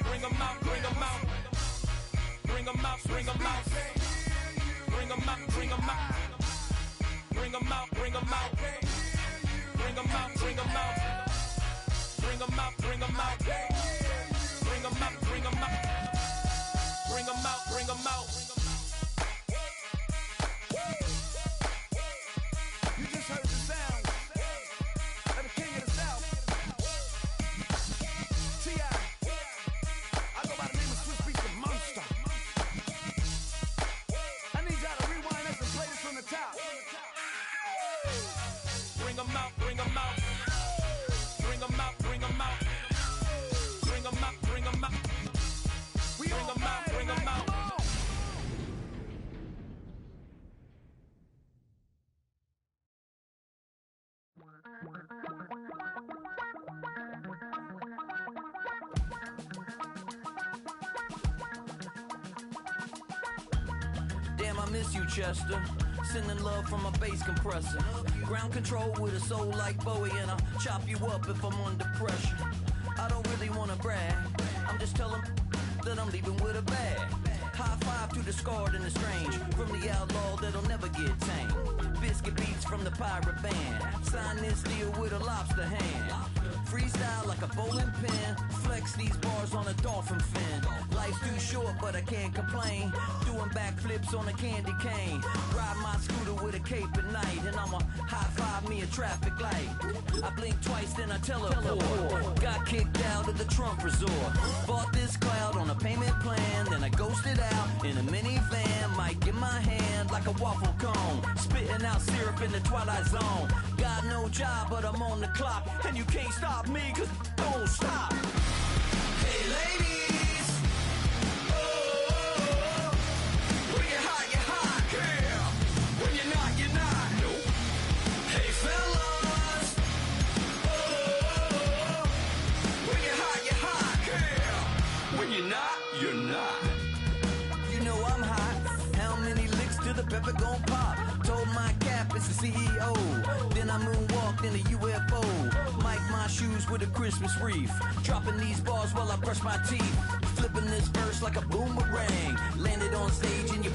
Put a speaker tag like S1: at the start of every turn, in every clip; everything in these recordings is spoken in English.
S1: Bring 'em out, bring 'em out. Bring 'em out, bring 'em out. Bring 'em out, bring 'em out. Bring 'em out, bring 'em out. Bring 'em out, bring 'em out. Bring 'em out, bring 'em out. Bring 'em out, bring 'em out. Bring 'em out, bring 'em out.
S2: You just heard the sound of the king of the South. T.I. I go by the name of Swiss Beats the Monster. I need y'all to rewind this and play this from the top.
S1: Bring 'em out, bring 'em out. Bring 'em out, bring 'em out. Bring 'em out, bring 'em out.
S2: We
S1: Bring 'em out, bring 'em out.
S3: Damn, I miss you, Chester. Sending love from a bass compressor. Ground control with a soul like Bowie, and I'll chop you up if I'm under pressure. I don't really wanna brag. I'm just telling that I'm leaving with a bag. High five to the scarred and the strange, from the outlaw that'll never get tamed. Biscuit beats from the pirate band. Sign this deal with a lobster hand. Freestyle like a bowling pin. Flex these bars on a dolphin fin. Life's too short, but I can't complain. Doing backflips on a candy cane. Ride my scooter with a cape at night, and I'ma high five me a traffic light. I blink twice, then I teleport. Got kicked out of the Trump resort. Bought this cloud on a payment plan, then I ghosted out in a minivan. Might get my hand like a waffle cone. Spitting out syrup in the twilight zone. Got no job, but I'm on the clock, and you can't stop me, cause don't stop. Hey ladies, oh, when you're hot, girl. When you're not, nope. Hey fellas, oh, when you're hot, girl. When you're not, you're not. You know I'm hot. How many licks till the pepper gon' pop? Told my cap it's the CEO. Then I moonwalked in a UFO. Mic my shoes with a Christmas wreath. Dropping these bars while I brush my teeth. Flipping this verse like a boomerang. Landed on stage in your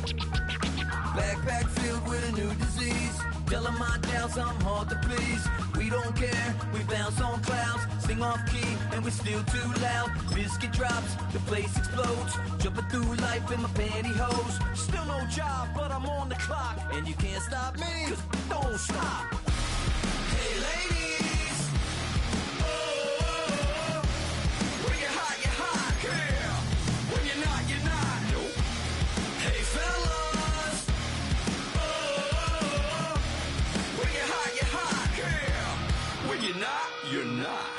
S3: backpack filled with a new disease. Telling my doubts I'm hard to please. We don't care, we bounce on clouds. Sing off key and we're still too loud. Biscuit drops, the place explodes. Jumping through life in my pantyhose. Still no job, but I'm on the clock. And you can't stop me, cause don't stop. Hey ladies, oh, when you're hot, girl. When you're not, nope. Hey fellas, oh, when you're hot, girl. When you're not, you're not.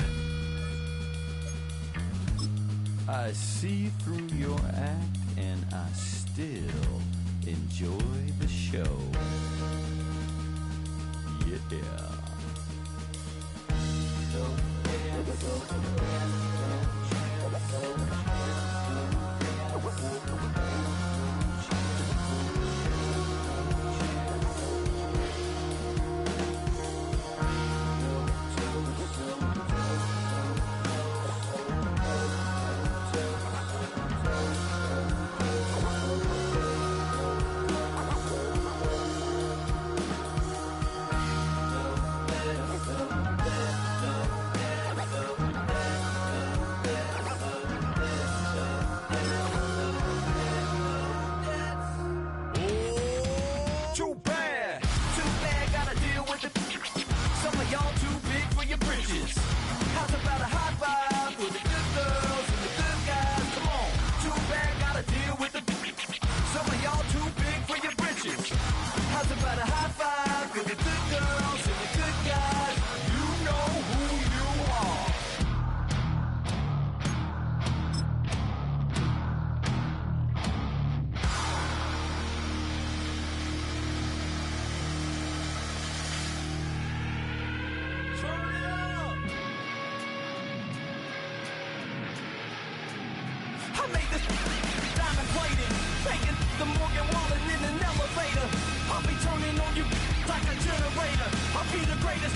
S3: I see through your act and I still enjoy the show. Yeah. Greatest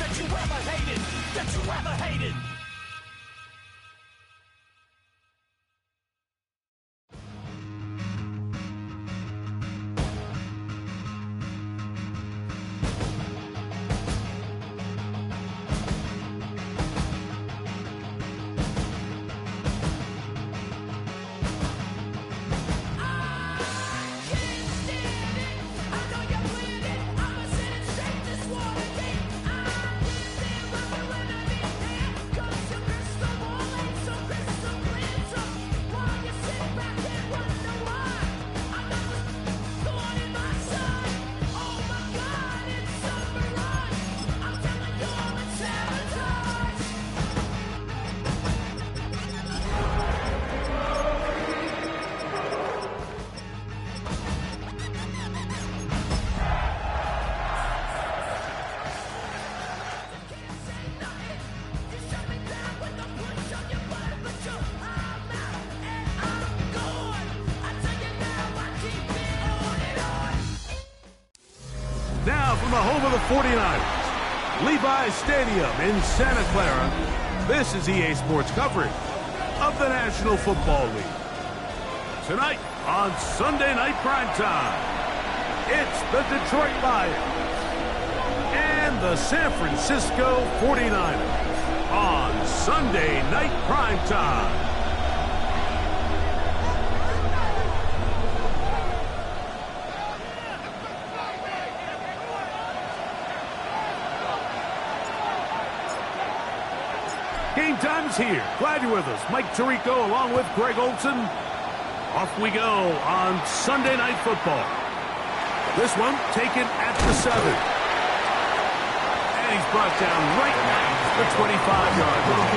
S1: that you ever hated, that you ever hated.
S4: Now from the home of the 49ers, Levi's Stadium in Santa Clara, this is EA Sports coverage of the National Football League. Tonight on Sunday Night Primetime, it's the Detroit Lions and the San Francisco 49ers on Sunday Night Primetime. Game time is here. Glad you're with us. Mike Tirico along with Greg Olson. Off we go on Sunday Night Football. This one taken at the 7. And he's brought down right at the 25-yard line.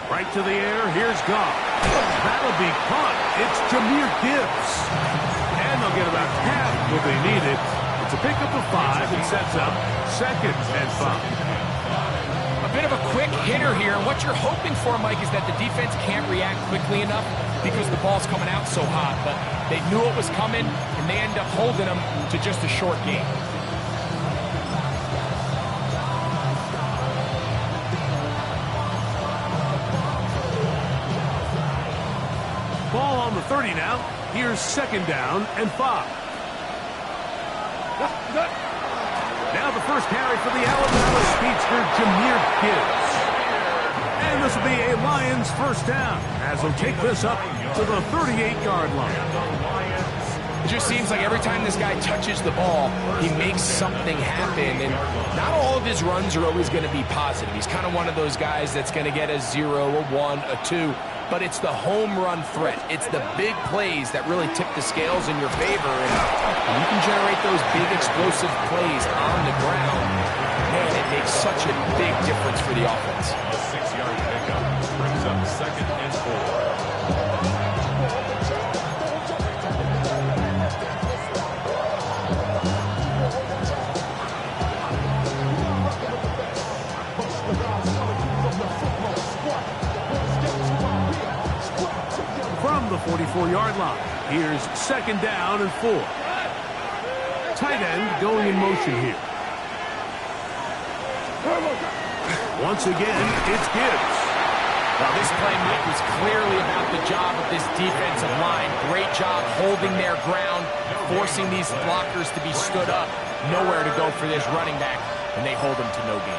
S4: Right to the air, here's Goff. That'll be caught. It's Jahmyr Gibbs. And they'll get about half what they needed. It's a pickup of 5 and sets up 2nd and 5.
S5: A bit of a quick hitter here. What you're hoping for, Mike, is that the defense can't react quickly enough because the ball's coming out so hot. But they knew it was coming, and they end up holding them to just a short game.
S4: Ball on the 30 now. Here's 2nd down and 5. Now the first carry for the Alabama speedster, Jahmyr Gibbs. And this will be a Lions first down as they'll take this up to the 38-yard line.
S5: It just seems like every time this guy touches the ball, he makes something happen. And not all of his runs are always going to be positive. He's kind of one of those guys that's going to get a 0, a 1, a 2. But it's the home run threat. It's the big plays that really tip the scales in your favor. And you can generate those big explosive plays on the ground. Man, it makes such a big difference for the offense.
S1: A 6-yard pickup brings up 2nd and 4.
S4: From the 44-yard line, here's 2nd down and 4. Tight end going in motion here. Once again, it's Gibbs.
S5: Well, this play, Mike, was clearly about the job of this defensive line. Great job holding their ground, forcing these blockers to be stood up. Nowhere to go for this running back, and they hold him to no gain.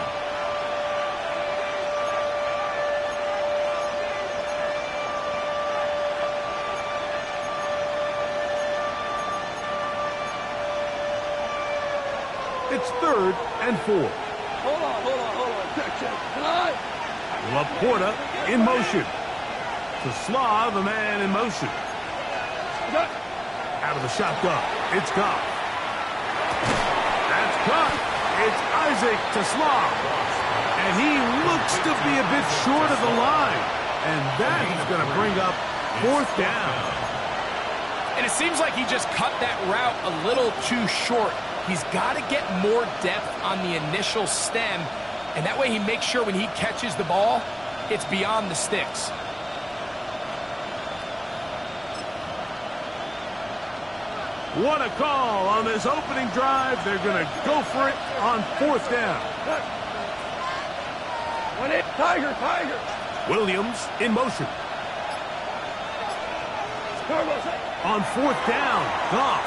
S4: It's 3rd and 4.
S2: Hold on. Check.
S4: Laporta in motion. To Slaw, the man in motion. Out of the shotgun, it's Goff. That's caught. It's Isaac to Slaw. And he looks to be a bit short of the line. And that is going to bring up 4th down.
S5: And it seems like he just cut that route a little too short. He's got to get more depth on the initial stem, and that way he makes sure when he catches the ball, it's beyond the sticks.
S4: What a call on this opening drive. They're going to go for it on 4th down.
S2: Tiger, Tiger.
S4: Williams in motion. On 4th down, Goff.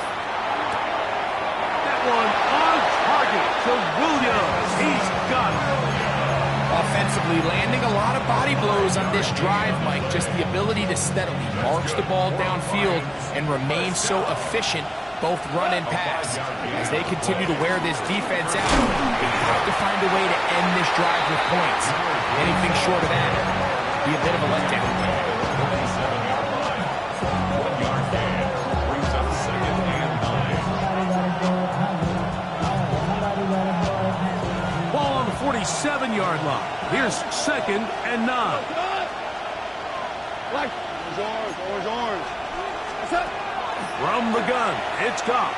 S4: That one on target to Williams. He's got it.
S5: Offensively, landing a lot of body blows on this drive, Mike. Just the ability to steadily march the ball downfield and remain so efficient, both run and pass. As they continue to wear this defense out, they have to find a way to end this drive with points. Anything short of that would be a bit of a letdown.
S4: Ball on the 47-yard line. Here's 2nd and 9.
S2: Orange.
S4: From the gun, it's Goff.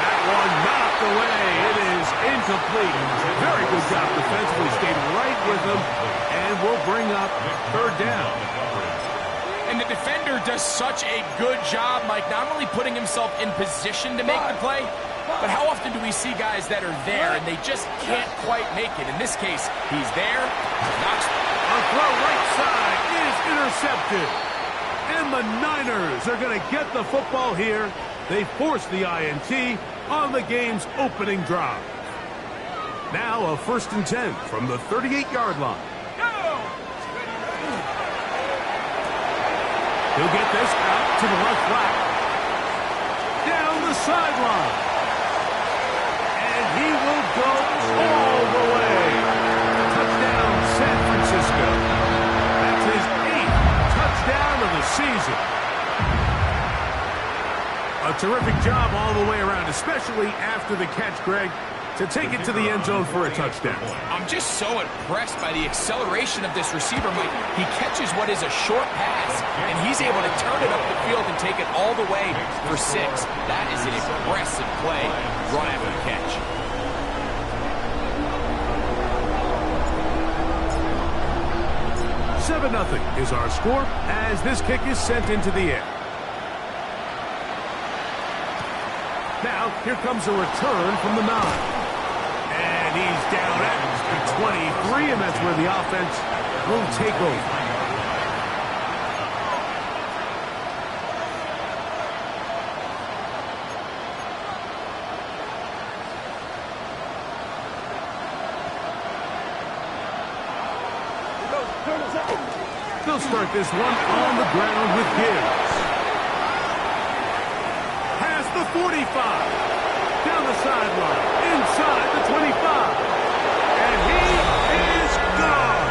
S4: That one knocked away. It is incomplete. Very good job defensively. Stayed right with him, and will bring up 3rd down.
S5: And the defender does such a good job, Mike, not only putting himself in position to make the play, but how often do we see guys that are there and they just can't quite make it? In this case, he's there, knocks.
S4: A throw right side is intercepted. And the Niners are going to get the football here. They force the INT on the game's opening drive. Now a 1st and 10 from the 38-yard line. He'll get this out to the left flat. Down the sideline. And he will go all the way. Touchdown, San Francisco. That's his 8th touchdown of the season. A terrific job all the way around, especially after the catch, Greg, to take it to the end zone for a touchdown.
S5: I'm just so impressed by the acceleration of this receiver, Mike. He catches what is a short pass, and he's able to turn it up the field and take it all the way for 6. That is an impressive play right after the catch.
S4: Seven 0 is our score as this kick is sent into the air. Now, here comes a return from the 9. And he's down at the 23, and that's where the offense will take over. They'll start this one on the ground with Gibbs. Has the 45. Down the sideline. Inside the 25. And he is gone.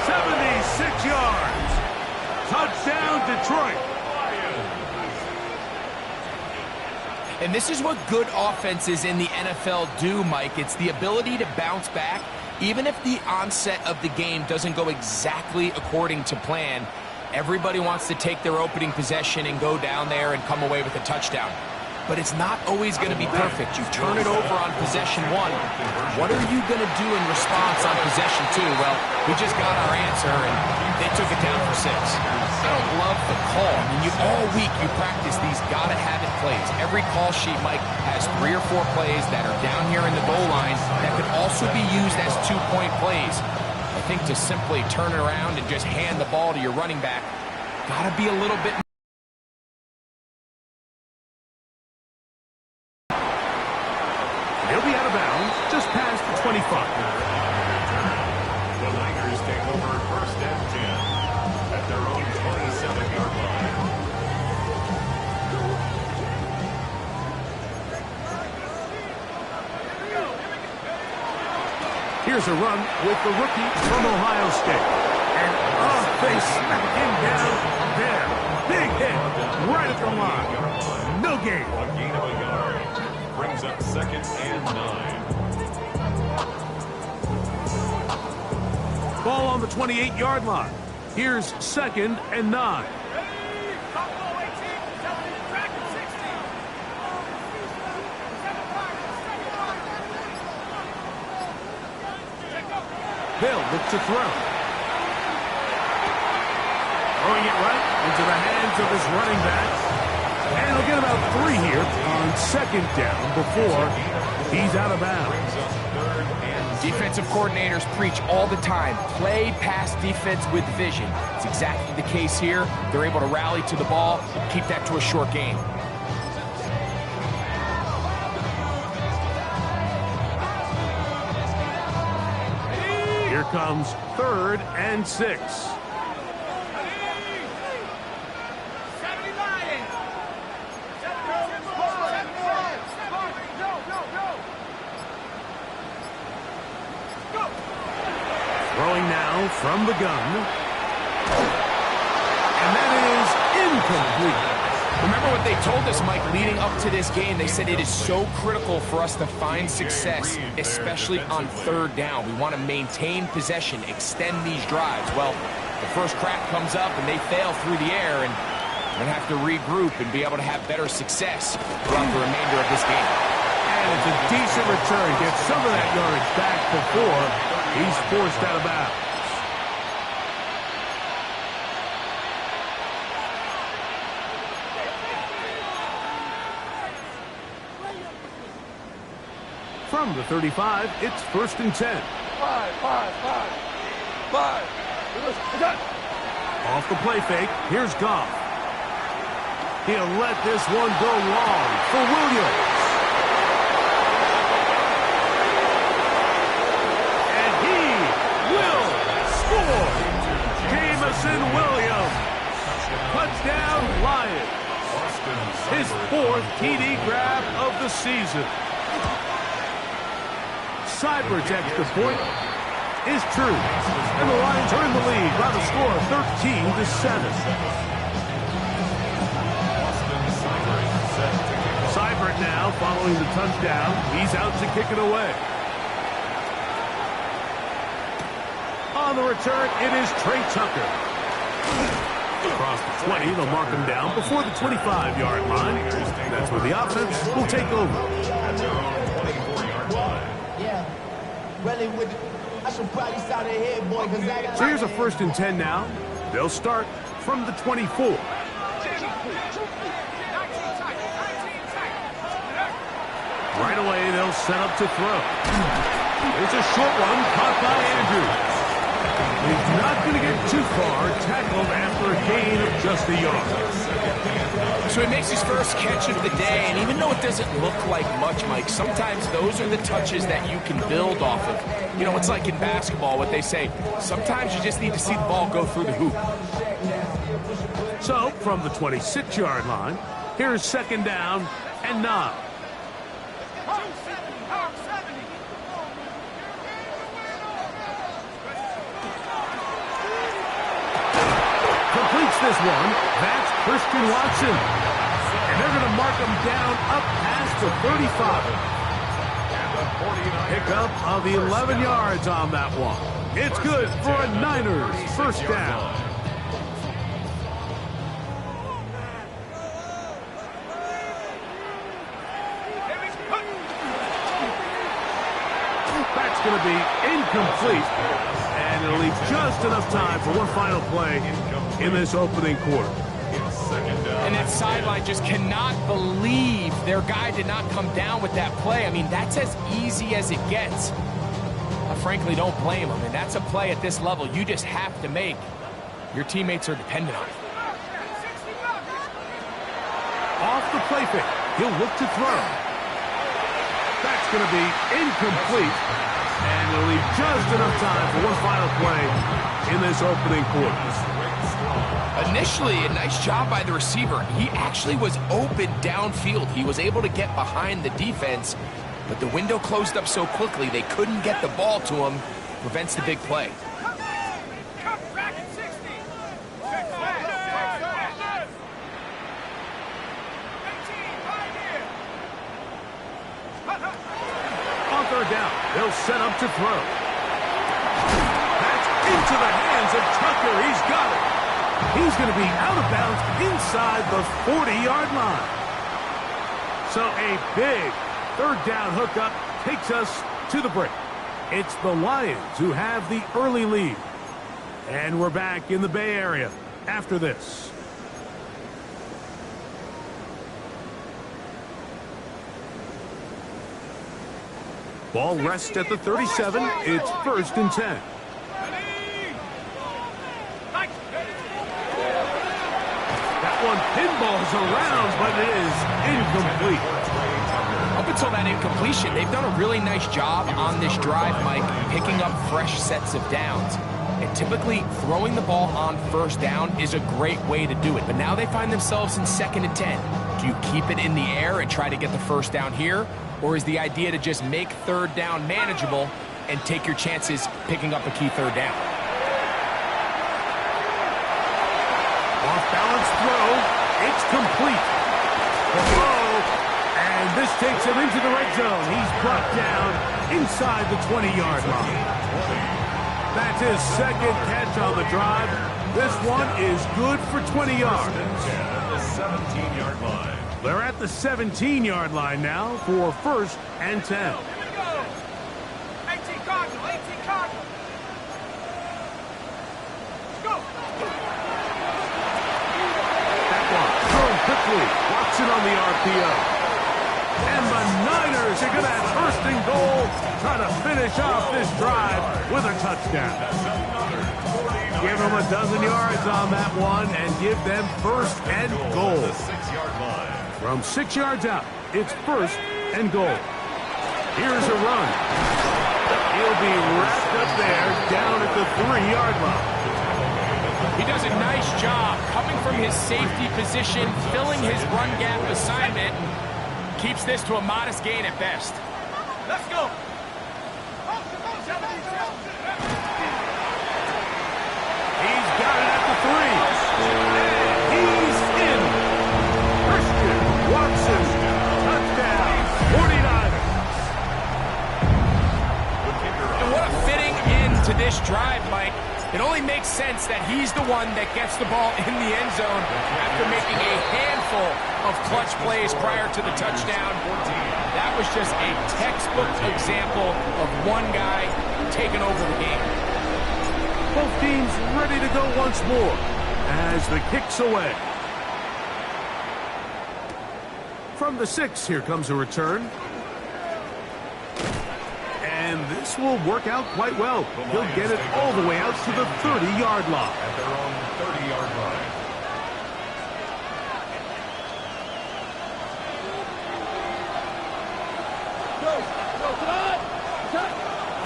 S4: 76 yards. Touchdown, Detroit.
S5: And this is what good offenses in the NFL do, Mike. It's the ability to bounce back. Even if the onset of the game doesn't go exactly according to plan, everybody wants to take their opening possession and go down there and come away with a touchdown. But it's not always going to be perfect. You turn it over on possession 1. What are you going to do in response on possession 2? Well, we just got our answer, and they took it down for 6. I don't love the call. I mean, all week you practice these gotta-have-it plays. Every call sheet, Mike, has 3 or 4 plays that are down here in the goal line that could also be used as 2-point plays. I think to simply turn it around and just hand the ball to your running back, gotta be a little bit.
S4: He'll be out of bounds just past the 25.
S6: The Niners take over 1st and 10 at their own 27-yard line.
S4: Here's a run with the rookie from Ohio State. And they smack him down there. Big hit right at the line. No gain.
S6: A gain of a yard. Brings up 2nd and 9.
S4: 28-yard line. Here's 2nd and 9. They'll look to throw. Throwing it right into the hands of his running back. And he'll get about 3 here on 2nd down before he's out of bounds.
S5: Defensive coordinators preach all the time, play pass defense with vision. It's exactly the case here. They're able to rally to the ball, keep that to a short game.
S4: Here comes 3rd and 6. Throwing now from the gun. And that is incomplete.
S5: Remember what they told us, Mike, leading up to this game. They said it is so critical for us to find success, especially on 3rd down. We want to maintain possession, extend these drives. Well, the first crack comes up and they fail through the air, and we're going to have to regroup and be able to have better success throughout the remainder of this game.
S4: And it's a decent return. Gets some of that yardage back before he's forced out of bounds. From the 35, it's 1st and 10.
S2: 5.
S4: Off the play fake, here's Goff. He'll let this one go long for Williams. And he will score. Jamison Williams. Touchdown Lions. His 4th TD grab of the season. Seibert's extra point is true. And the Lions are in the lead by the score of 13-7. Seibert now following the touchdown. He's out to kick it away. On the return, it is Trey Tucker. Across the 20, they'll mark him down before the 25-yard line. That's where the offense will take over. So here's a 1st and 10 now. They'll start from the 24. Right away, they'll set up to throw. It's a short one caught by Andrews. He's not going to get too far, tackled after a gain of just a yard.
S5: So he makes his first catch of the day, and even though it doesn't look like much, Mike, sometimes those are the touches that you can build off of. You know, it's like in basketball, what they say, sometimes you just need to see the ball go through the hoop.
S4: So, from the 26-yard line, here's 2nd down and 9. Completes this one. That's Christian Watson. And they're going to mark him down up past the 35. Pickup of 11 yards on that one. It's good for a Niners 1st down. That's going to be incomplete. And it'll leave just enough time for one final play in this opening quarter.
S5: And that sideline just cannot believe their guy did not come down with that play. I mean, that's as easy as it gets. I frankly don't blame him. And that's a play at this level you just have to make. Your teammates are dependent on it.
S4: Off the play fake. He'll look to throw. That's going to be incomplete. And it'll leave just enough time for one final play in this opening quarter.
S5: Initially, a nice job by the receiver. He actually was open downfield. He was able to get behind the defense, but the window closed up so quickly they couldn't get the ball to him. Prevents the big play.
S4: On 3rd down, they'll set up to throw. That's into the hands of Tucker. He's got it. He's going to be out of bounds inside the 40-yard line. So a big third down hookup takes us to the break. It's the Lions who have the early lead. And we're back in the Bay Area after this. Ball rests at the 37. It's 1st and 10. That one pinballs around, but it is incomplete.
S5: Up until that incompletion, they've done a really nice job on this drive, Mike, picking up fresh sets of downs. And typically, throwing the ball on 1st down is a great way to do it. But now they find themselves in 2nd and 10. Do you keep it in the air and try to get the 1st down here? Or is the idea to just make 3rd down manageable and take your chances picking up a key 3rd down?
S4: Off-balance throw. It's complete. The throw. And this takes him into the red zone. He's brought down inside the 20-yard line. That's his 2nd catch on the drive. This one is good for 20 yards.
S6: The 17-yard line.
S4: They're at the 17-yard line now for 1st and 10.
S2: Here we go. 18 Cardinal, 18 Cardinal. Let's go.
S4: That one thrown quickly. Watson on the RPO. And the Niners are going to have 1st and goal, trying to finish off this drive with a touchdown. Give them a dozen yards on that one and give them 1st and goal.
S6: The 6-yard line.
S4: From 6 yards out, it's 1st and goal. Here's a run. He'll be wrapped up there down at the 3-yard line.
S5: He does a nice job coming from his safety position, filling his run gap assignment. Keeps this to a modest gain at best.
S2: Let's go.
S4: He's got it at the 3. And he's in. Christian Watson, touchdown, 49ers.
S5: And what a fitting end to this drive, Mike. It only makes sense that he's the one that gets the ball in the end zone after making a handful of clutch plays prior to the touchdown. That was just a textbook example of one guy taking over the game.
S4: Both teams ready to go once more as the kick's away. From the 6, here comes a return. And this will work out quite well. He'll get it all the way out to the 30-yard line.
S6: At their own 30-yard line.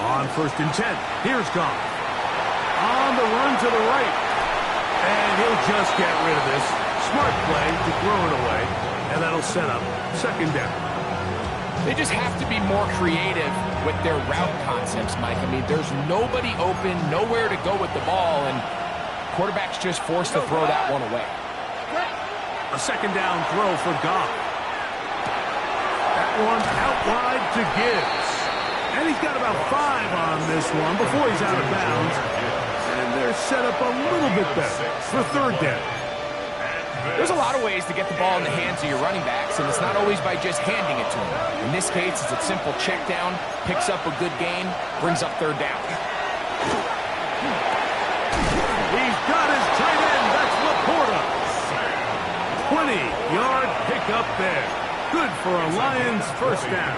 S4: On 1st and 10, here's Goff. On the run to the right. And he'll just get rid of this. Smart play to throw it away. And that'll set up 2nd down.
S5: They just have to be more creative with their route concepts, Mike. I mean, there's nobody open, nowhere to go with the ball, and quarterback's just forced to throw that one away.
S4: A 2nd down throw for Goff. That one out wide to Gibbs. And he's got about 5 on this one before he's out of bounds. And they're set up a little bit better for 3rd down.
S5: There's a lot of ways to get the ball in the hands of your running backs, and it's not always by just handing it to them. In this case, it's a simple check down, picks up a good gain, brings up 3rd down.
S4: He's got his tight end. That's Laporta. 20-yard pickup there. Good for a Lions 1st down.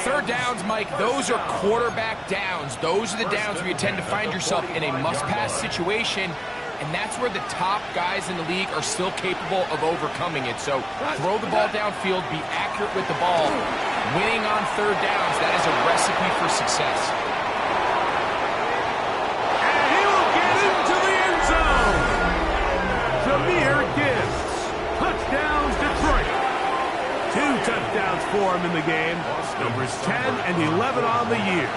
S5: 3rd downs, Mike, those are quarterback downs. Those are the downs where you tend to find yourself in a must-pass situation, and that's where the top guys in the league are still capable of overcoming it. So throw the ball downfield, be accurate with the ball. Winning on 3rd downs, that is a recipe for success.
S4: And he'll get into the end zone. Jahmyr Gibbs. Touchdown, Detroit. 2 touchdowns for him in the game. Numbers 10 and 11 on the year.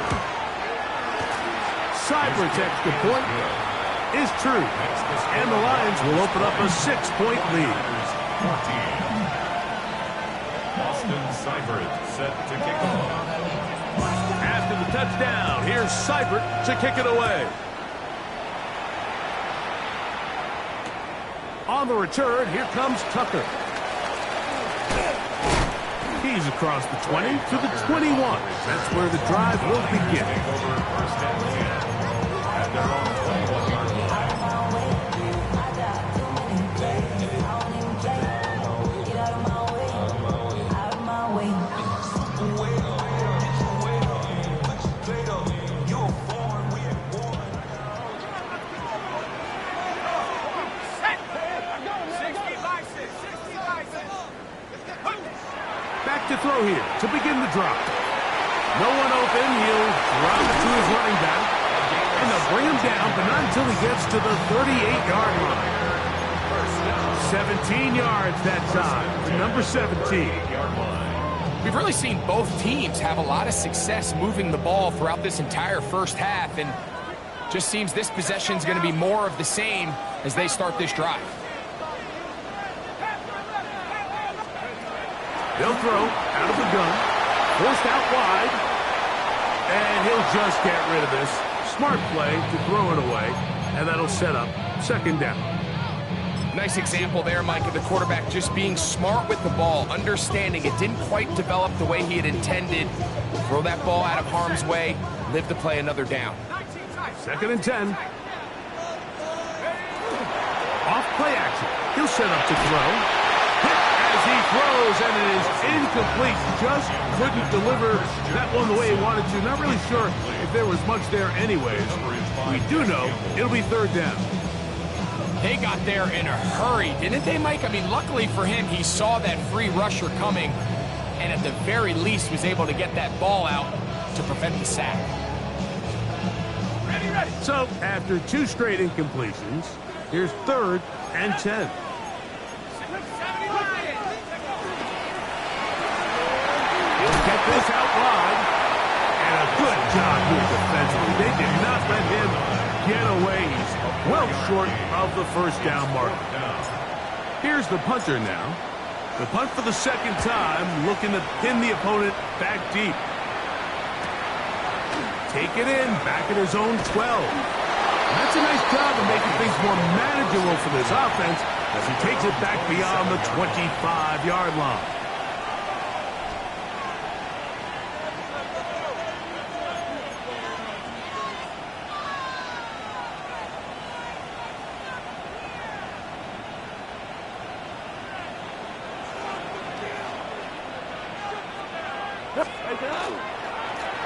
S4: Cyber's extra point is true. And the Lions will open up a 6-point lead.
S6: Austin Seibert set to kick off.
S4: After the touchdown. Here's Seibert to kick it away. On the return, here comes Tucker. He's across the 20 to the 21. That's where the drive will begin.
S6: Over first and 10 at their own 21-yard line.
S4: Back to throw here to begin the drop. No one open. He'll drop it to his running back. And they'll bring him down, but not until he gets to the 38-yard line. 17 yards that time to number 17.
S5: We've really seen both teams have a lot of success moving the ball throughout this entire first half, and just seems this possession is going to be more of the same as they start this drive.
S4: They'll throw out of the gun, forced out wide, and he'll just get rid of this. Smart play to throw it away, and that'll set up second down.
S5: Nice example there, Mike, of the quarterback just being smart with the ball, understanding it didn't quite develop the way he had intended. Throw that ball out of harm's way, live to play another down.
S4: Second and 10. Off play action. He'll set up to throw. As he throws, and it is incomplete. Just couldn't deliver that one the way he wanted to. Not really sure if there was much there anyways. We do know it'll be third down.
S5: They got there in a hurry, didn't they, Mike? I mean, luckily for him, he saw that free rusher coming, and at the very least was able to get that ball out to prevent the sack.
S4: So, after two straight incompletions, here's third and 10. He'll get this out wide, and a good job here defensively. They did not let him get away. He's well short of the first down mark. Here's the punter now. The punt for the second time, looking to pin the opponent back deep. Take it in, back at his own 12. And that's a nice job of making things more manageable for this offense as he takes it back beyond the 25-yard line.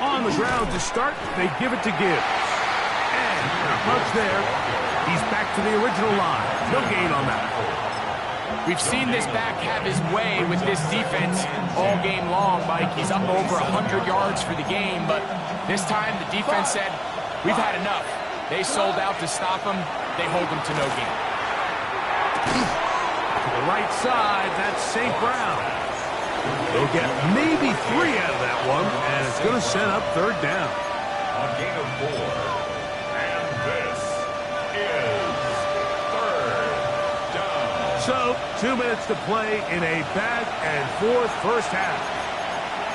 S4: On the ground to start, they give it to Gibbs. And not much there. He's back to the original line. No gain on that.
S5: We've seen this back have his way with this defense all game long, Mike. He's up over 100 yards for the game, but this time the defense said, we've had enough. They sold out to stop him. They hold him to no gain.
S4: To the right side, that's St. Brown. They'll get maybe 3 out of that one, and it's going to set up third down.
S6: On gain of 4. And this is third down.
S4: So, 2 minutes to play in a back-and-forth first half.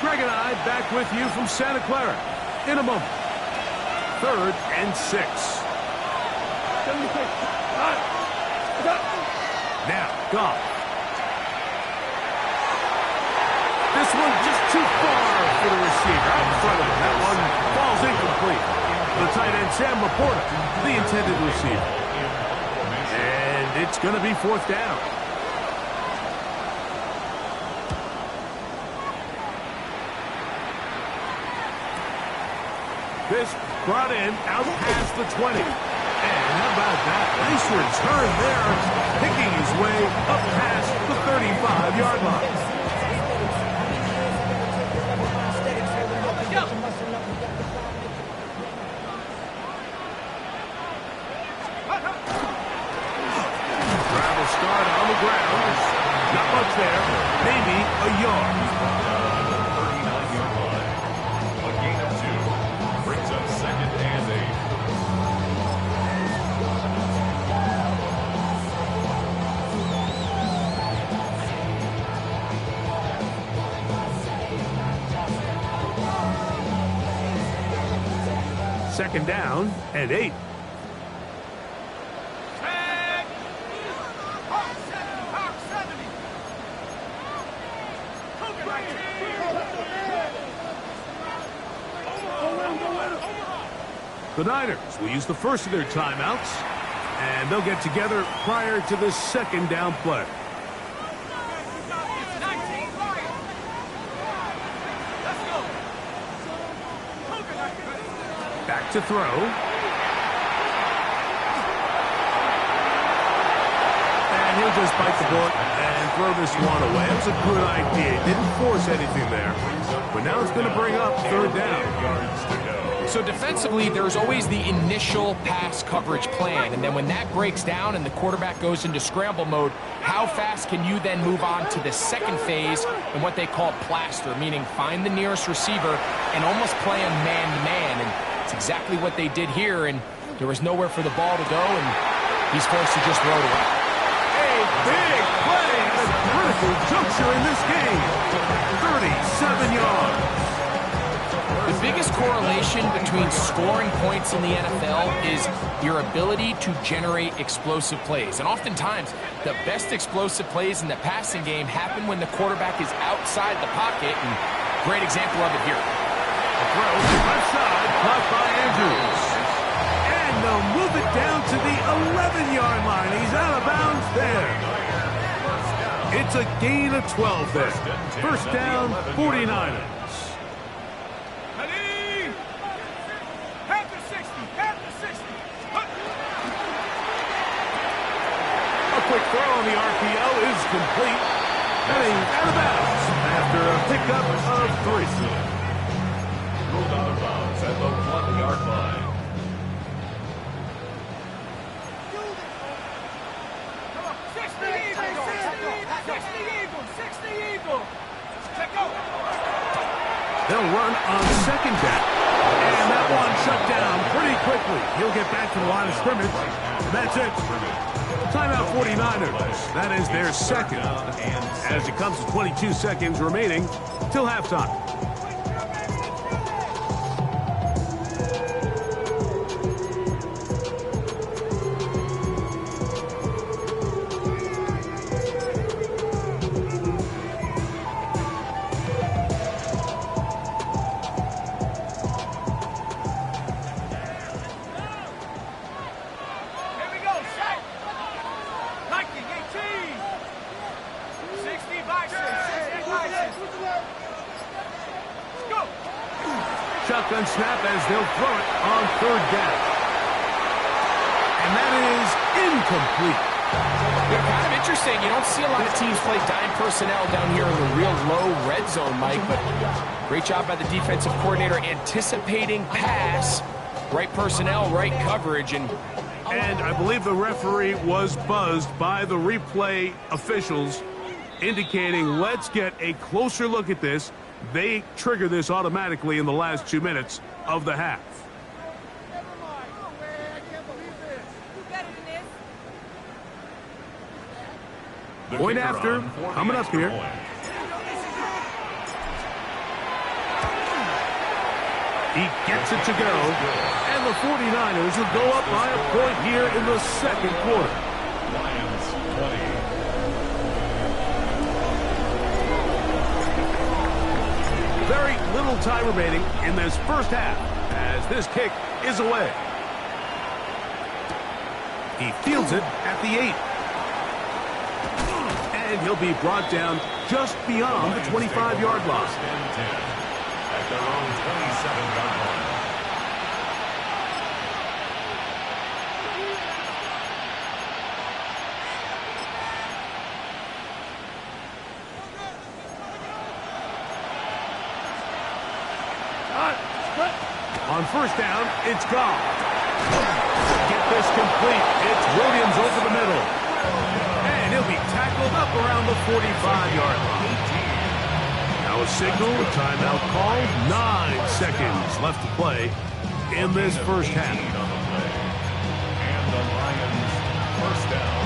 S4: Greg and I back with you from Santa Clara in a moment. Third and 6. Now, Goff. This one just too far for the receiver out in front of him. That one falls incomplete. The tight end, Sam Laporta, the intended receiver. And it's going to be fourth down. This brought in out past the 20. And how about that? Nice return there, picking his way up past the 35-yard line. Travel start on the ground. Not much there. Maybe a yard.
S6: 39-yard line. A gain of 2 brings up second and 8.
S4: Second down and 8. The Niners will use the first of their timeouts, and they'll get together prior to the second down play. Back to throw. And he'll just bite the bullet and throw this one away. That's a good idea. Didn't force anything there. But now it's going to bring up third down.
S5: So defensively, there's always the initial pass coverage plan, and then when that breaks down and the quarterback goes into scramble mode, how fast can you then move on to the second phase in what they call plaster, meaning find the nearest receiver and almost play him man-to-man, and it's exactly what they did here, and there was nowhere for the ball to go, and he's forced to just throw it away.
S4: A big play at a critical juncture in this game. 37 yards.
S5: The biggest correlation between scoring points in the NFL is your ability to generate explosive plays. And oftentimes, the best explosive plays in the passing game happen when the quarterback is outside the pocket. And great example of it here.
S4: The throw left side, caught by Andrews. And they'll move it down to the 11-yard line. He's out of bounds there. It's a gain of 12 there. First down, 49ers. Quick throw on the RPO is complete. Heading out of bounds after a pickup of 3.
S6: Ruled out of bounds at the 1-yard line.
S2: Come on, 60 Eagles. Check out.
S4: They'll run on second down. And that one shut down pretty quickly. He'll get back to the line of scrimmage. And that's it. Timeout 49ers. That is their second. As it comes to 22 seconds remaining till halftime. Shotgun snap as they'll throw it on third down. And that is incomplete.
S5: Yeah, kind of interesting. You don't see a lot of teams play dime personnel down here in the real low red zone, Mike, but great job by the defensive coordinator anticipating pass, right personnel, right coverage, and
S4: I believe the referee was buzzed by the replay officials indicating, let's get a closer look at this. They trigger this automatically in the last 2 minutes of the half. Point after, coming up here. He gets it to go, and the 49ers will go up by a point here in the second quarter.
S6: Lions 20.
S4: Very little time remaining in this first half as this kick is away. He fields it at the 8. And he'll be brought down just beyond the 25-yard line.
S6: At their own 27-yard line.
S4: On first down, it's gone. Get this complete. It's Williams over the middle. And he'll be tackled up around the 45-yard line. Now a signal, a timeout call. 9 seconds left to play in this first half.
S6: And the Lions first down.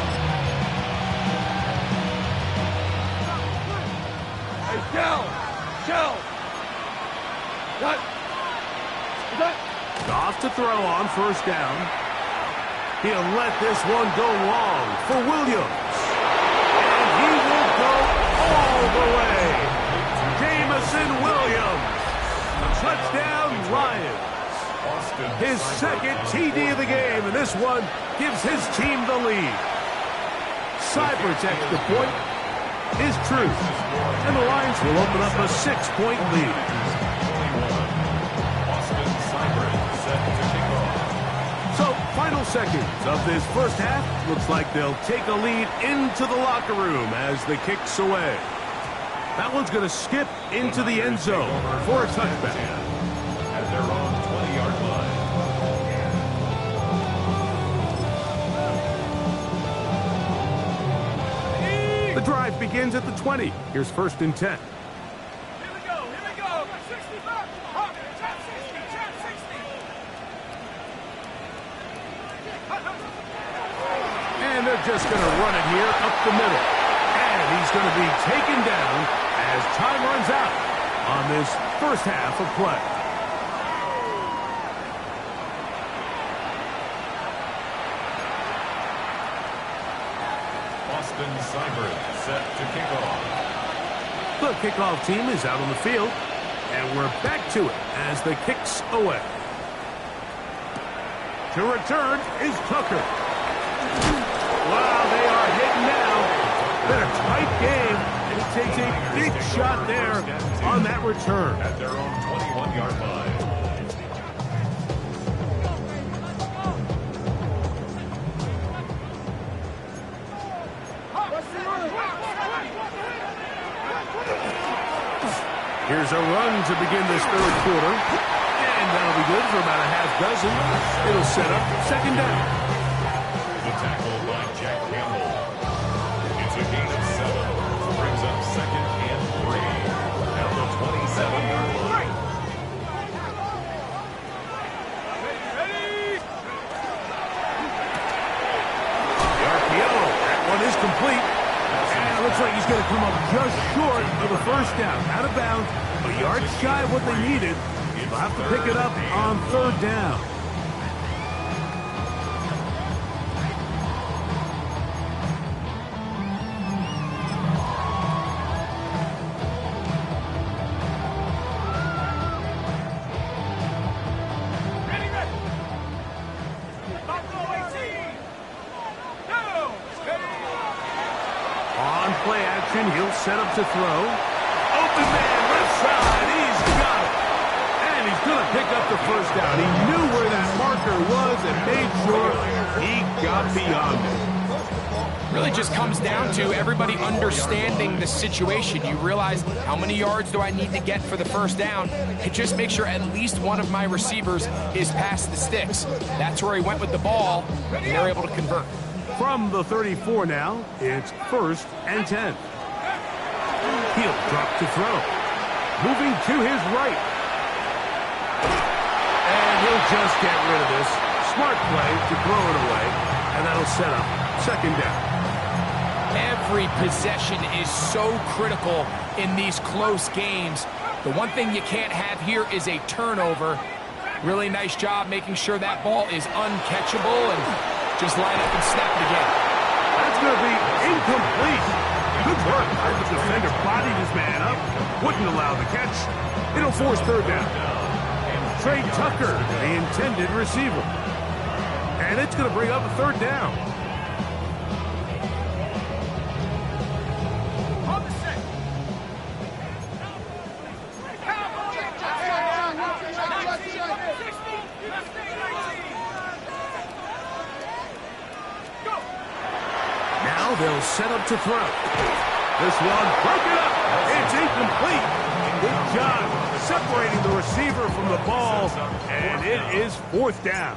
S2: Hey, Shell! Cut!
S4: Off to throw on first down. He'll let this one go long for Williams. And he will go all the way. Jamison Williams. Touchdown, Lions. His second TD of the game, and this one gives his team the lead. Cyber's extra point is true, and the Lions will open up a 6-point lead. So, final seconds of this first half. Looks like they'll take a lead into the locker room as the kick's away. That one's going to skip into the end zone for a touchback.
S6: At their own 20-yard line.
S4: The drive begins at the 20. Here's 1st and 10.
S2: Here we go. 65. Trap 60.
S4: And they're just going to run it here up the middle. And he's going to be taken down as time runs out on this first half of play.
S6: Austin Seibert set to kick off.
S4: The kickoff team is out on the field, and we're back to it as the kick's away. To return is Tucker. Wow, they are hitting now. Been a tight game, and he takes a big shot there on that return.
S6: At their own 21-yard line.
S4: Here's a run to begin this third quarter. And that'll be good for about a half dozen. It'll set up 2nd down.
S6: The tackle by Jack Campbell. It's a gain of 7. Brings up 2nd and 3. At the 27-yard line.
S4: The RPO. That one is complete. And it looks like he's going to come up just short of the first down. Out of bounds. A yard shy of what they needed. They'll have to pick it up on 3rd down. On play action, he'll set up to throw. Open man, left side, he's got it. And he's going to pick up the first down. He knew where that marker was and made sure he got beyond it.
S5: Really just comes down to everybody understanding the situation. You realize how many yards do I need to get for the first down, and just make sure at least one of my receivers is past the sticks. That's where he went with the ball, and they're able to convert.
S4: From the 34 now, it's 1st and 10. He'll drop to throw. Moving to his right. And he'll just get rid of this. Smart play to throw it away, and that'll set up 2nd down.
S5: Every possession is so critical in these close games. The one thing you can't have here is a turnover. Really nice job making sure that ball is uncatchable and just line up and snap it again.
S4: That's going to be incomplete. Good work. The defender bodied his man up. Wouldn't allow the catch. It'll force 3rd down. Trey Tucker, the intended receiver. And it's going to bring up a 3rd down. Now they'll set up to throw. This one broken up. It's incomplete. Good job separating the receiver from the ball, and it is 4th down.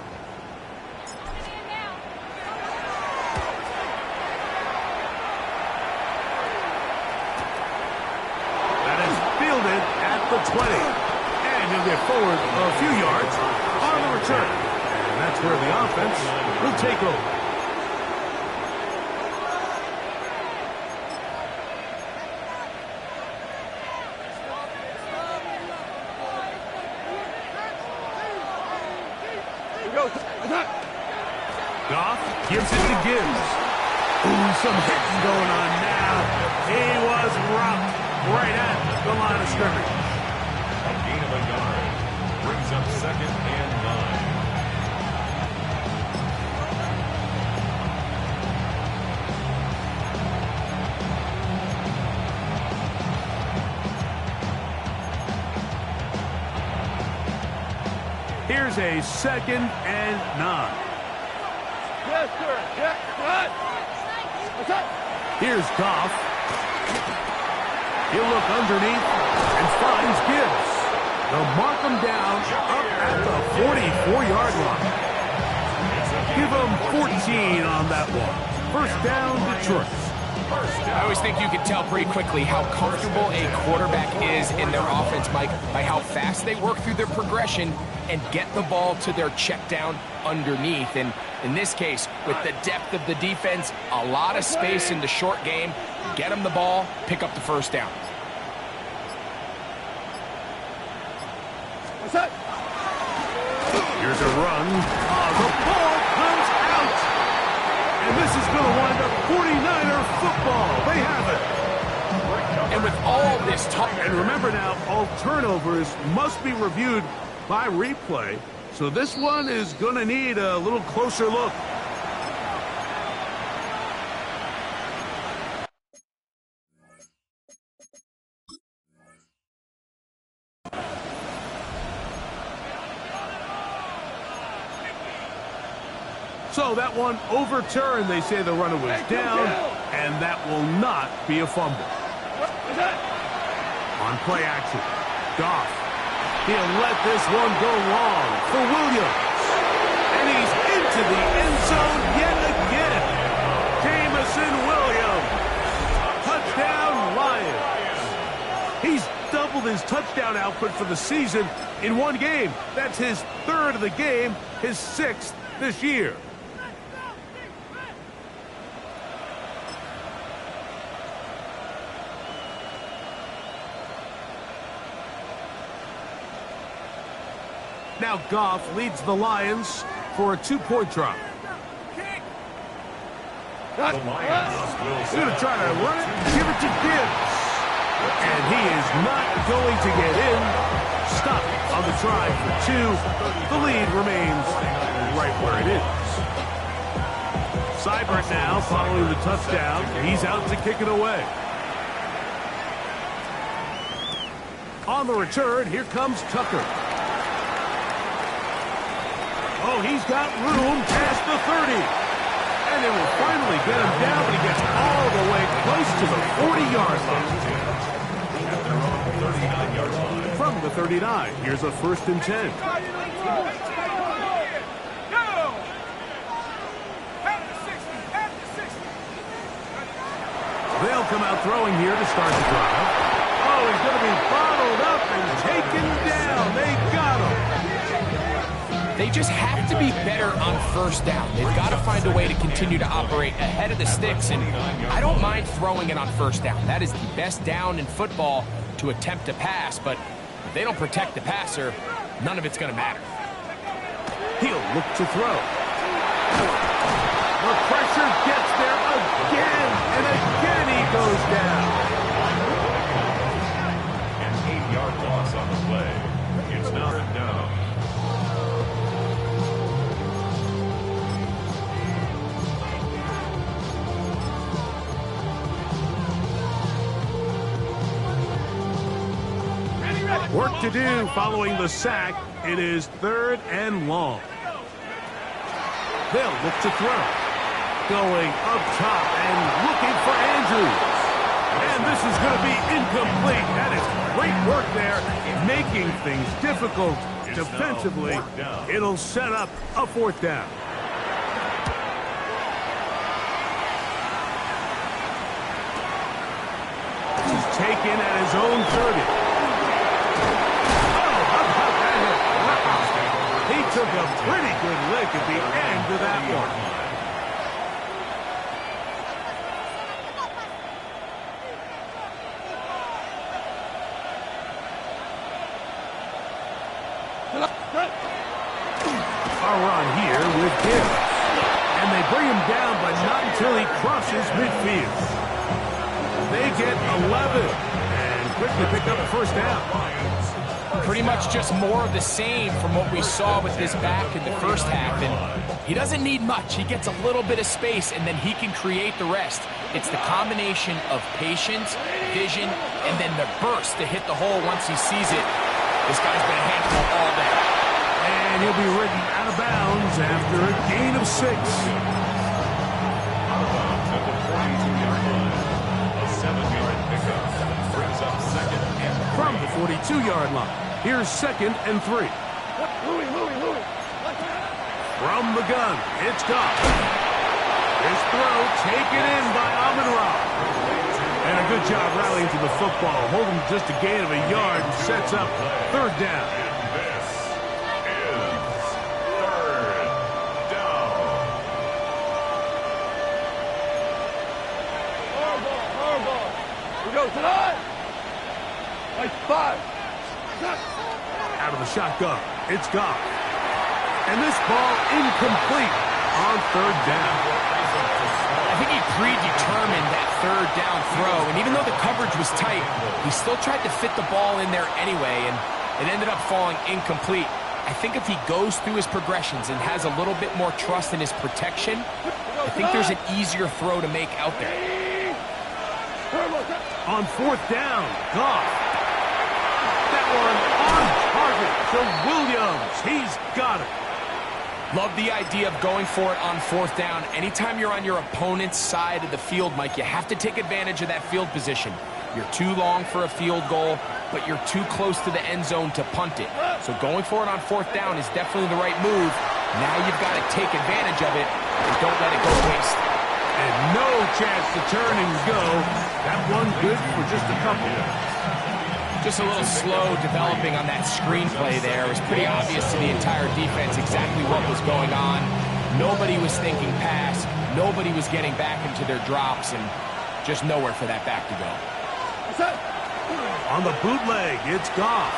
S4: That is fielded at the 20. And he'll get forward a few yards on the return. And that's where the offense will take over. Goff gives it to Gibbs. Ooh, some hitting going on now. He was rocked right at the line of scrimmage.
S6: A gain of a yard. Brings up 2nd and 9.
S4: Here's a 2nd and 9.
S2: Yes, sir. Yes, sir.
S4: Here's Goff. He'll look underneath and finds Gibbs. They'll mark him down up at the 44-yard line. Give him 14 on that one. First down, Detroit.
S5: I always think you can tell pretty quickly how comfortable a quarterback is in their offense, Mike, by how fast they work through their progression and get the ball to their check down underneath. And in this case, with the depth of the defense, a lot of space in the short game, get them the ball, pick up the first down.
S4: Here's a run. The ball comes out. And this is going to wind up 49er football. They have it.
S5: And with all this talk...
S4: And remember now, all turnovers must be reviewed by replay. So this one is going to need a little closer look. So that one overturned. They say the runner was down, and that will not be a fumble. On play action, Goff. He'll let this one go long for Williams. And he's into the end zone yet again. Jamison Williams. Touchdown, Lions. He's doubled his touchdown output for the season in one game. That's his 3rd of the game, his 6th this year. Now Goff leads the Lions for a 2-point drop.
S6: The Lions will
S4: He's going to try to run it, give it to Gibbs. And he is not going to get in. Stop on the try for 2. The lead remains right where it is. Seibert now following the touchdown. He's out to kick it away. On the return, here comes Tucker. Oh, he's got room past the 30. And they will finally get him down, but he gets all the way close to the 40-yard line.
S6: at their own 39-yard line.
S4: From the 39, here's a 1st and 10. They'll come out throwing here to start the drive. Oh, he's going to be bottled up and taken down. They got him.
S5: They just have to be better on 1st down. They've got to find a way to continue to operate ahead of the sticks, and I don't mind throwing it on 1st down. That is the best down in football to attempt to pass, but if they don't protect the passer, none of it's going to matter.
S4: He'll look to throw. The pressure gets there again, and again he goes down.
S6: An 8-yard loss on the play. It's 9th down.
S4: Work to do following the sack. It is 3rd and long. They'll look to throw. Going up top and looking for Andrews. And this is going to be incomplete. That is great work there, making things difficult defensively. It'll set up a 4th down. He's taken at his own 30. He took a pretty good lick at the end of that one. power run here with Gibbs. And they bring him down, but not until he crosses midfield. They get 11 and quickly pick up a first down.
S5: Pretty much just more of the same from what we saw with this back in the first half. And he doesn't need much. He gets a little bit of space, and then he can create the rest. It's the combination of patience, vision, and then the burst to hit the hole once he sees it. This guy's been a handful all day.
S4: And he'll be ridden out of bounds after a gain of 6.
S6: At the 42-yard line, a 7-yard pickup brings up second and 3.
S4: From the 42-yard line, here's 2nd and 3. From the gun, it's Goff. His throw taken in by Amon-Ra. And a good job rallying to the football, holding just a gain of a yard and sets up 3rd down.
S6: This is 3rd down.
S2: Horrible. We go tonight. Like 5.
S4: Out of the shotgun, it's Goff. And this ball incomplete on 3rd down.
S5: I think he predetermined that 3rd down throw, and even though the coverage was tight, he still tried to fit the ball in there anyway, and it ended up falling incomplete. I think if he goes through his progressions and has a little bit more trust in his protection, I think there's an easier throw to make out there.
S4: On 4th down, Goff. That one on target to Williams. He's got it.
S5: Love the idea of going for it on 4th down. Anytime you're on your opponent's side of the field, Mike, you have to take advantage of that field position. You're too long for a field goal, but you're too close to the end zone to punt it. So going for it on 4th down is definitely the right move. Now you've got to take advantage of it and don't let it go waste.
S4: And no chance to turn and go. That one good for just a couple.
S5: Just a little slow developing on that screenplay there. It was pretty obvious to the entire defense exactly what was going on. Nobody was thinking pass. Nobody was getting back into their drops, and just nowhere for that back to go.
S4: On the bootleg, it's Goff.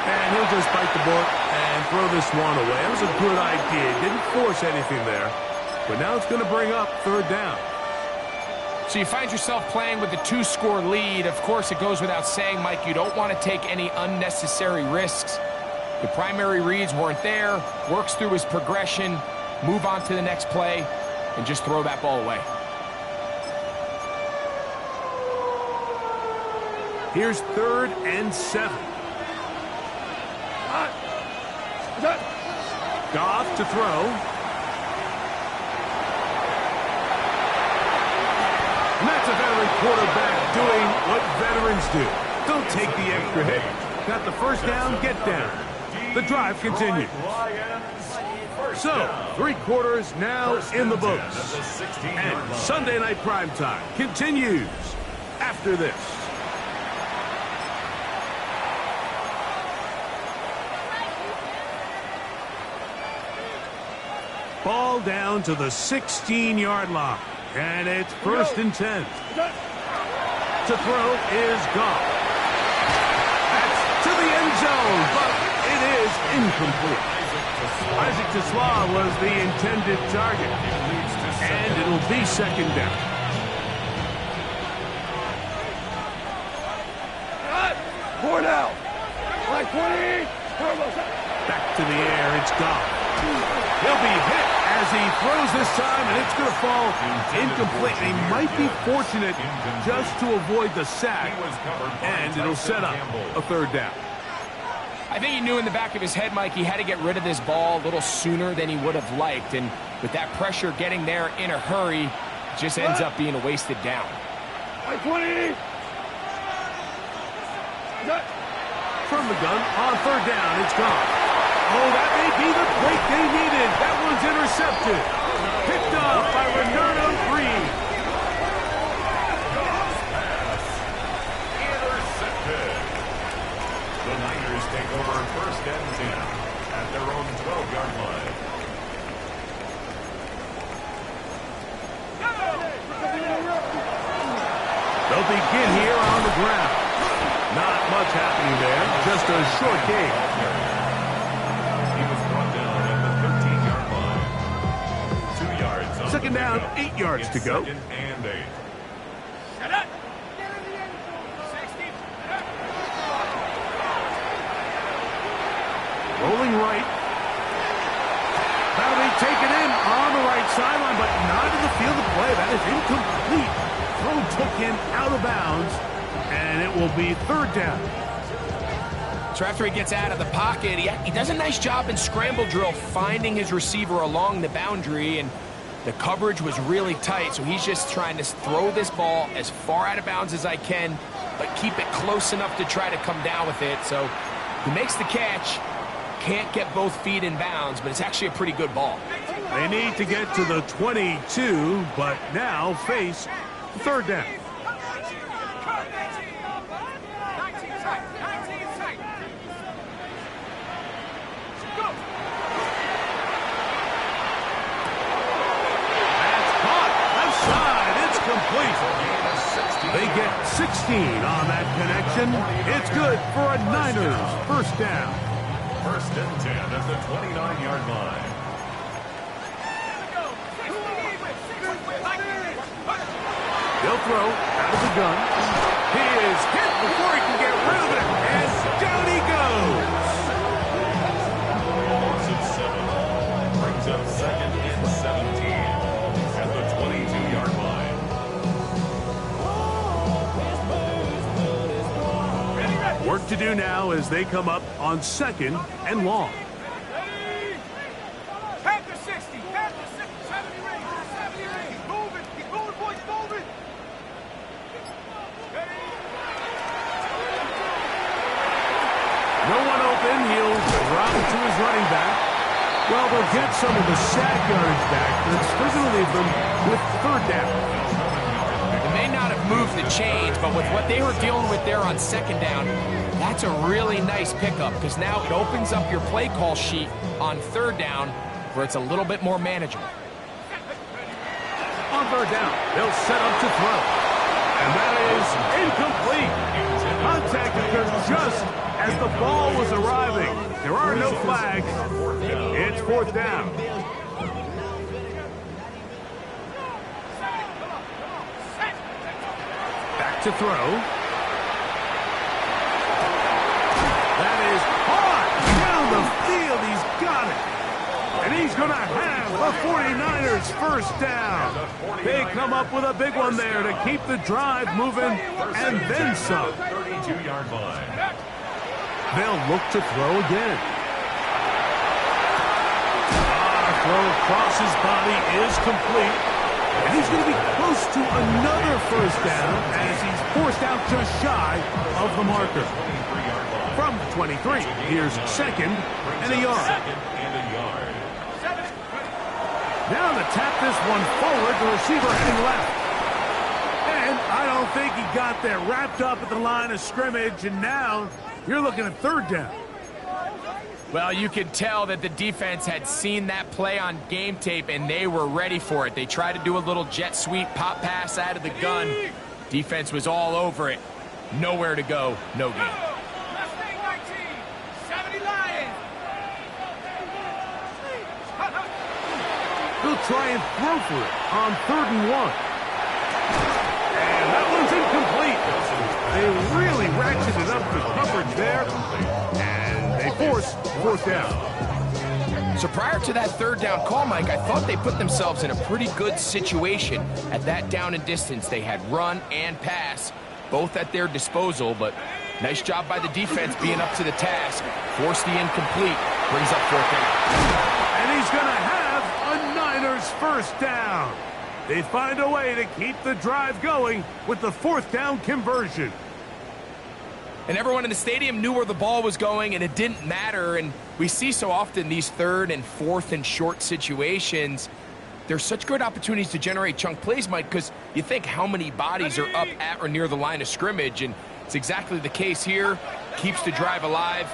S4: And he'll just bite the bullet and throw this one away. That was a good idea. Didn't force anything there. But now it's going to bring up 3rd down.
S5: So you find yourself playing with a 2-score lead. Of course, it goes without saying, Mike, you don't want to take any unnecessary risks. The primary reads weren't there. Works through his progression, move on to the next play, and just throw that ball away.
S4: Here's 3rd and 7. Goff to throw. And that's a veteran quarterback doing what veterans do. Don't take the extra hit. Got the first down, get down. The drive continues. So, 3 quarters now in the books. And Sunday Night Primetime continues after this. Ball down to the 16-yard line. And it's 1st and 10. To throw is Goff. That's to the end zone, but it is incomplete. Isaac Tesla was the intended target. And it'll be 2nd down.
S2: Four now. Like 20.
S4: Back to the air, it's Goff. He'll be hit as he throws this time, and it's going to fall incomplete. They might be fortunate just to avoid the sack, and it'll set up a 3rd down.
S5: I think he knew in the back of his head, Mike, he had to get rid of this ball a little sooner than he would have liked, and with that pressure getting there in a hurry, it just ends up being a wasted down.
S2: Like 20.
S4: From the gun, on 3rd down, it's gone. Oh, that may be the break they needed. That one's intercepted. Picked up by Renardo Green.
S6: Intercepted. The Niners take over 1st and 10 at their own 12-yard line.
S4: They'll begin here on the ground. Not much happening there. Just a short game. Second down, 8 yards to go.
S6: Second and 8.
S4: Rolling right. That'll be taken in on the right sideline, but not in the field of play. That is incomplete. Throw took him out of bounds, and it will be third down.
S5: So after he gets out of the pocket, he does a nice job in scramble drill finding his receiver along the boundary, and the coverage was really tight, so he's just trying to throw this ball as far out of bounds as I can, but keep it close enough to try to come down with it. So he makes the catch, can't get both feet in bounds, but it's actually a pretty good ball.
S4: They need to get to the 22, but now face third down. They get 16 on that connection. It's good for a Niners first down.
S6: First and 10 at the 29-yard line.
S4: They'll throw out of the gun. He is hit before he can get rid of it, and down he goes.
S6: Loss of 7. Brings up second and 17 at the 22-yard line.
S4: Work to do now as they come up on second and long.
S2: Panther 60, Panther 60, 70 range, 70 range. Keep moving, boys, moving.
S4: No one open. He'll drop it to his running back. Well, they'll get some of the sack yards back, but it's still going to leave them with third down.
S5: They may not have moved the chains, but with what they were dealing with there on second down, that's a really nice pickup because now it opens up your play call sheet on third down where it's a little bit more manageable.
S4: On third down, they'll set up to throw. And that is incomplete. Contact occurs just as the ball was arriving. There are no flags. It's fourth down. Back to throw. That is hard down the field. He's got it. And he's going to have the 49ers first down. They come up with a big one there to keep the drive moving and then some.
S6: 32-yard line.
S4: They'll look to throw again. Throw across his body is complete. And he's going to be close to another first down as he's forced out just shy of the marker. From the 23, here's second and a yard. Now to tap this one forward, the receiver heading left. And I don't think he got there, wrapped up at the line of scrimmage, and now you're looking at third down.
S5: Well, you could tell that the defense had seen that play on game tape, and they were ready for it. They tried to do a little jet sweep pop pass out of the gun. Defense was all over it. Nowhere to go, no gain.
S4: They'll try and throw for it on third and 1. And that one's incomplete. They really ratcheted up the coverage there, and they force fourth down.
S5: So prior to that third down call, Mike, I thought they put themselves in a pretty good situation at that down and distance. They had run and pass, both at their disposal, but nice job by the defense being up to the task. Forced the incomplete, brings up fourth down.
S4: And he's going to have a Niners first down. They find a way to keep the drive going with the fourth down conversion.
S5: And everyone in the stadium knew where the ball was going, and it didn't matter. And we see so often these third and fourth and short situations, there's such good opportunities to generate chunk plays, Mike, because you think how many bodies are up at or near the line of scrimmage, and it's exactly the case here. Keeps the drive alive.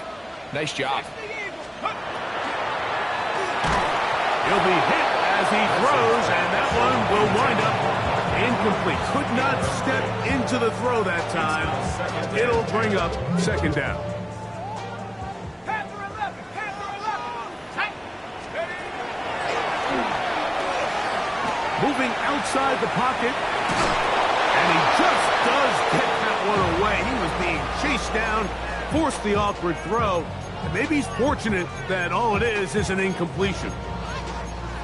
S5: Nice job.
S4: He'll be hit as he throws, and that one will wind up incomplete. Could not step into the throw that time. It'll bring up second down. inside the pocket. And he just does get that one away. He was being chased down, forced the awkward throw. And maybe he's fortunate that all it is an incompletion.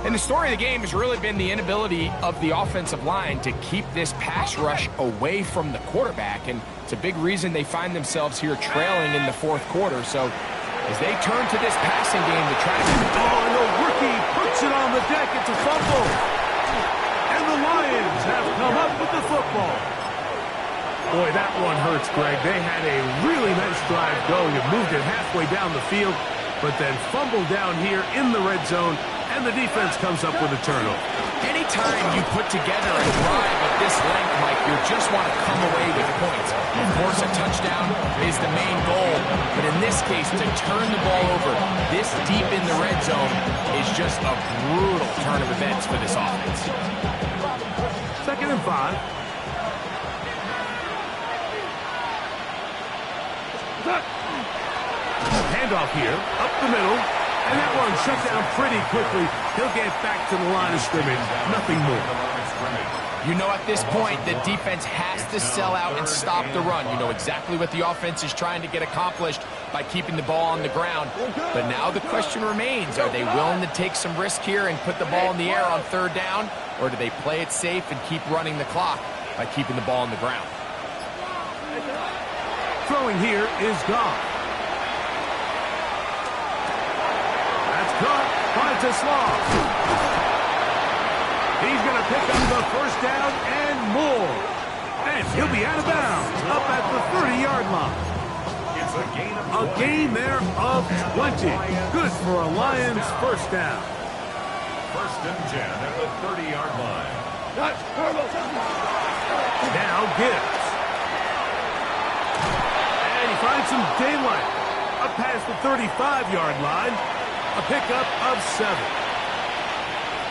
S5: And the story of the game has really been the inability of the offensive line to keep this pass rush away from the quarterback. And it's a big reason they find themselves here trailing in the fourth quarter. So as they turn to this passing game to try to...
S4: Oh, and the rookie puts it on the deck. It's a fumble. And the Lions have come up with the football. Boy, that one hurts, Greg. They had a really nice drive going. It moved it halfway down the field, but then fumbled down here in the red zone, and the defense comes up with a turnover.
S5: Anytime you put together a drive of this length, Mike, you just want to come away with points. Of course, a touchdown is the main goal, but in this case, to turn the ball over this deep in the red zone is just a brutal turn of events for this offense.
S4: 2nd and 5. Handoff here, up the middle, and that one shut down pretty quickly. He'll get back to the line of scrimmage, nothing more.
S5: You know at this point, the defense has to sell out and stop the run. You know exactly what the offense is trying to get accomplished by keeping the ball on the ground. But now the question remains, are they willing to take some risk here and put the ball in the air on 3rd down, or do they play it safe and keep running the clock by keeping the ball on the ground?
S4: Throwing here is gone. That's caught by Tesla. He's going to pick up the 1st down and more. And he'll be out of bounds up at the 30-yard line.
S6: It's a
S4: gain there of 20. Good for a Lions 1st down.
S6: 1st and 10 at the 30-yard line.
S4: Now Gibbs. And he finds some daylight up past the 35-yard line. A pickup of 7.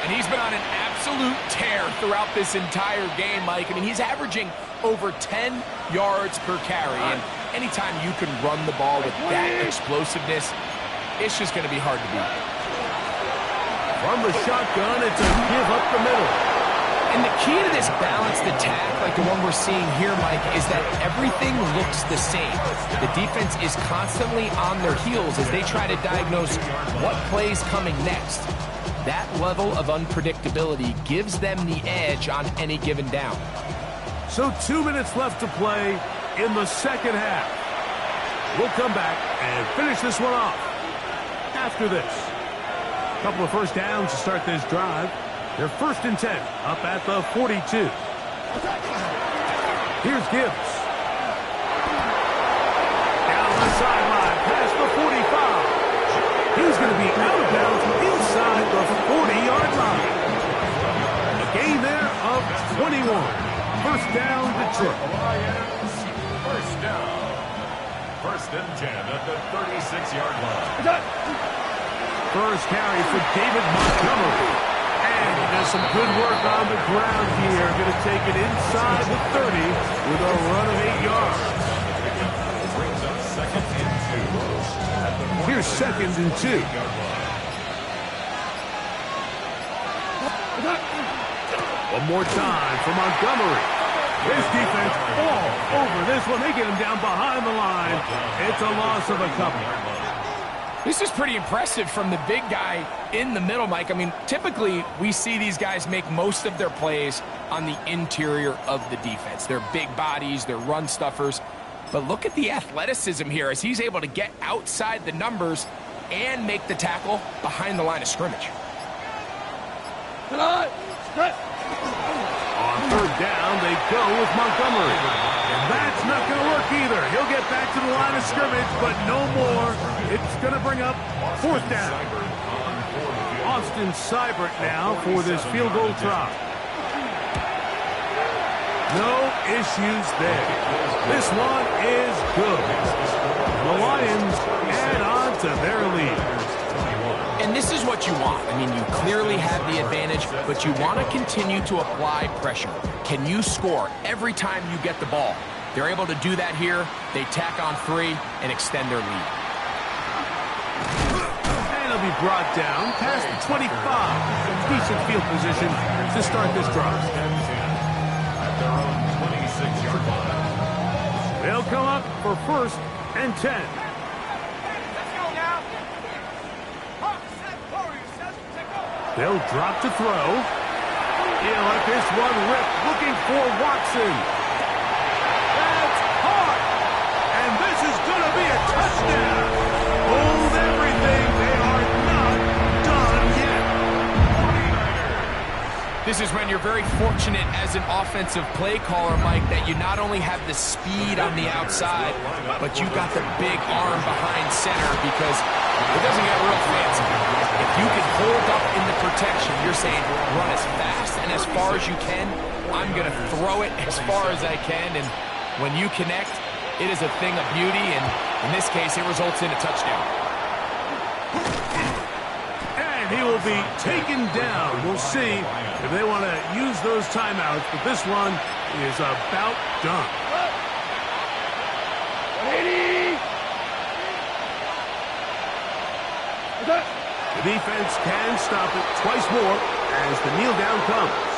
S5: And he's been on an absolute tear throughout this entire game, Mike. I mean, he's averaging over 10 yards per carry. And anytime you can run the ball with that explosiveness, it's just going to be hard to beat.
S4: From the shotgun, it's a give up the middle.
S5: And the key to this balanced attack, like the one we're seeing here, Mike, is that everything looks the same. The defense is constantly on their heels as they try to diagnose what play's coming next. That level of unpredictability gives them the edge on any given down.
S4: So 2 minutes left to play in the 2nd half. We'll come back and finish this one off after this. A couple of 1st downs to start this drive. They're 1st and 10 up at the 42. Here's Gibbs. Down the sideline past the 45. He's going to be out of bounds inside the 40-yard line. A gain there of 21. 1st down, Detroit.
S6: 1st down. 1st and 10 at the 36-yard line.
S4: First carry for David Montgomery. And he does some good work on the ground here. Going to take it inside the 30 with a run of 8 yards.
S6: Brings up 2nd and 2.
S4: Here's 2nd and 2. One more time for Montgomery. His defense all over this one. They get him down behind the line. It's a loss of a couple.
S5: This is pretty impressive from the big guy in the middle, Mike. I mean, typically we see these guys make most of their plays on the interior of the defense. They're big bodies, they're run stuffers. But look at the athleticism here as he's able to get outside the numbers and make the tackle behind the line of scrimmage.
S4: On 3rd down, they go with Montgomery. And that's not going to work either. He'll get back to the line of scrimmage, but no more. It's going to bring up 4th down. Austin Seibert now for this field goal try. No issues there. This one is good. The Lions add on to their lead.
S5: And this is what you want. I mean, you clearly have the advantage, but you want to continue to apply pressure. Can you score every time you get the ball? They're able to do that here. They tack on 3 and extend their lead.
S4: And he'll be brought down past the 25. Decent field position to start this drive.
S6: At their own 26-yard line.
S4: They'll come up for 1st and 10.
S2: Let's go now. Hawk, set, Warriors, set, take over.
S4: They'll drop to throw. He'll let this one rip, looking for Watson. That's hard. And this is going to be a touchdown. Hold everything. They are not done yet.
S5: This is when you're very fortunate as an offensive play caller, Mike, that you not only have the speed on the outside, but you got the big arm behind center because it doesn't get real fancy. If you can hold up in the protection, you're saying run as fast and as far as you can. I'm going to throw it as far as I can, and when you connect, it is a thing of beauty, and in this case, it results in a touchdown.
S4: And he will be taken down. We'll see if they want to use those timeouts, but this one is about done. The defense can stop it twice more as the kneel down comes.